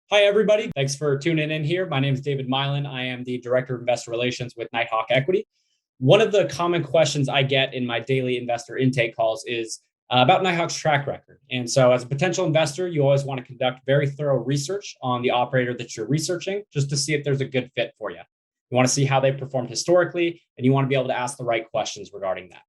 Hi, everybody. Thanks for tuning in here. My name is David Milan. I am the Director of Investor Relations with Nighthawk Equity. One of the common questions I get in my daily investor intake calls is about Nighthawk's track record. And so, as a potential investor, you always want to conduct very thorough research on the operator that you're researching just to see if there's a good fit for you. You want to see how they performed historically, and you want to be able to ask the right questions regarding that.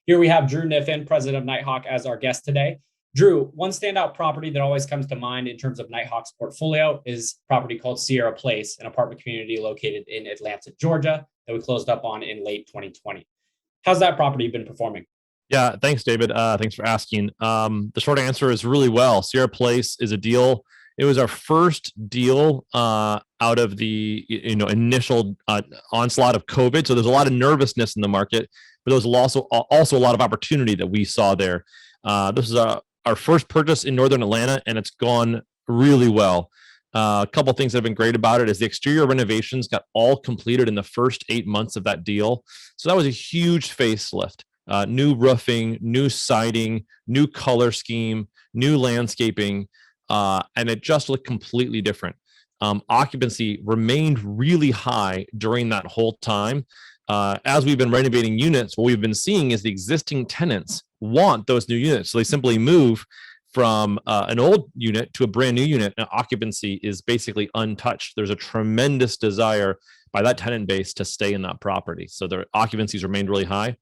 Here we have Drew Kniffin, president of Nighthawk, as our guest today. Drew, one standout property that always comes to mind in terms of Nighthawk's portfolio is a property called Sierra Place, an apartment community located in Atlanta, Georgia, that we closed up on in late 2020. How's that property been performing? Yeah, thanks, David. Thanks for asking. The short answer is really well. Sierra Place is a deal. It was our first deal out of the initial onslaught of COVID. So there's a lot of nervousness in the market, but there was also a lot of opportunity that we saw there. This is our first purchase in Northern Atlanta, and it's gone really well. A couple of things that have been great about it is the exterior renovations got all completed in the first 8 months of that deal. So that was a huge facelift. New roofing, new siding, new color scheme, new landscaping, and it just looked completely different. Occupancy remained really high during that whole time. As we've been renovating units, what we've been seeing is the existing tenants want those new units. So they simply move from an old unit to a brand new unit, and occupancy is basically untouched. There's a tremendous desire by that tenant base to stay in that property. So their occupancies remained really high.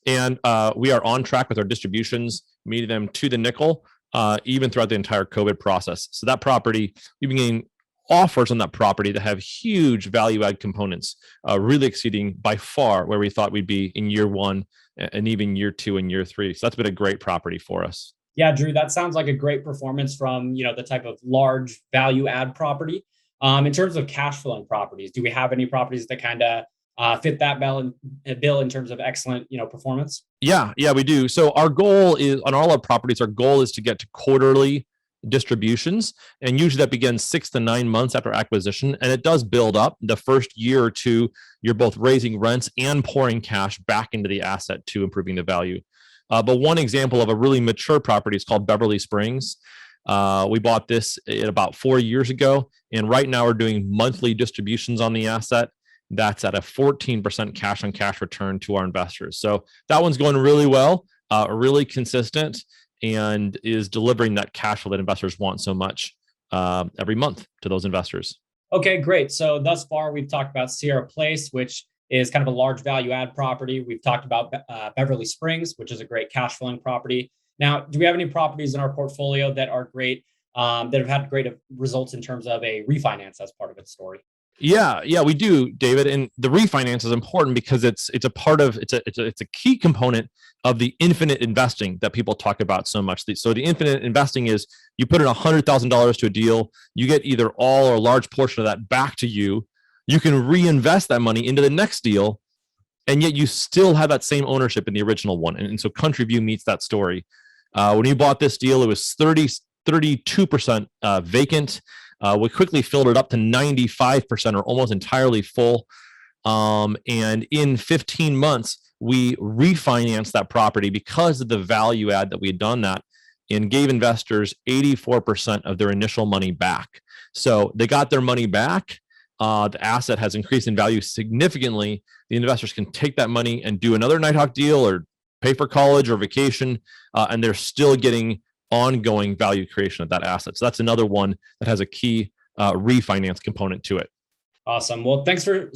And we are on track with our distributions, meeting them to the nickel, even throughout the entire COVID process. So that property, we've been getting offers on that property that have huge value add components, really exceeding by far where we thought we'd be in year one and even year two and year three. So that's been a great property for us. Yeah, Drew, that sounds like a great performance from the type of large value add property. In terms of cash flowing properties, do we have any properties that kind of fit that bill in terms of excellent performance? Yeah, we do. So our goal is on all our properties. Our goal is to get to quarterly distributions, and usually that begins 6 to 9 months after acquisition, and it does build up. The first year or two, you're both raising rents and pouring cash back into the asset to improving the value. But one example of a really mature property is called Beverly Springs. We bought this at about 4 years ago, and right now we're doing monthly distributions on the asset. That's at a 14% cash on cash return to our investors. So that one's going really well, really consistent, and is delivering that cash flow that investors want so much every month to those investors. Okay, great. So thus far, we've talked about Sierra Place, which is kind of a large value add property. We've talked about Beverly Springs, which is a great cash flowing property. Now, do we have any properties in our portfolio that are great, that have had great results in terms of a refinance as part of its story? Yeah, we do, David. And the refinance is important because it's a key component of the infinite investing that people talk about so much. So the infinite investing is you put in $100,000 to a deal, you get either all or a large portion of that back to you. You can reinvest that money into the next deal, and yet you still have that same ownership in the original one. And so Country View meets that story. When you bought this deal, it was 32% vacant. We quickly filled it up to 95% or almost entirely full. And in 15 months, we refinanced that property because of the value add that we had done that, and gave investors 84% of their initial money back. So they got their money back. The asset has increased in value significantly. The investors can take that money and do another Nighthawk deal or pay for college or vacation, and they're still getting ongoing value creation of that asset. So that's another one that has a key refinance component to it. Awesome. Well, thanks for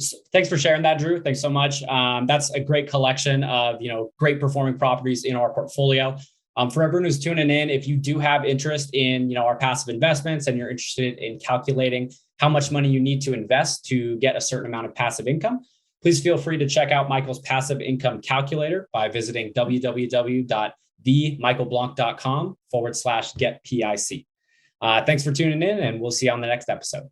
sharing that, Drew. Thanks so much. That's a great collection of great performing properties in our portfolio. For everyone who's tuning in, if you do have interest in our passive investments and you're interested in calculating how much money you need to invest to get a certain amount of passive income, please feel free to check out Michael's passive income calculator by visiting www.themichaelblanc.com/getpic. Thanks for tuning in, and we'll see you on the next episode.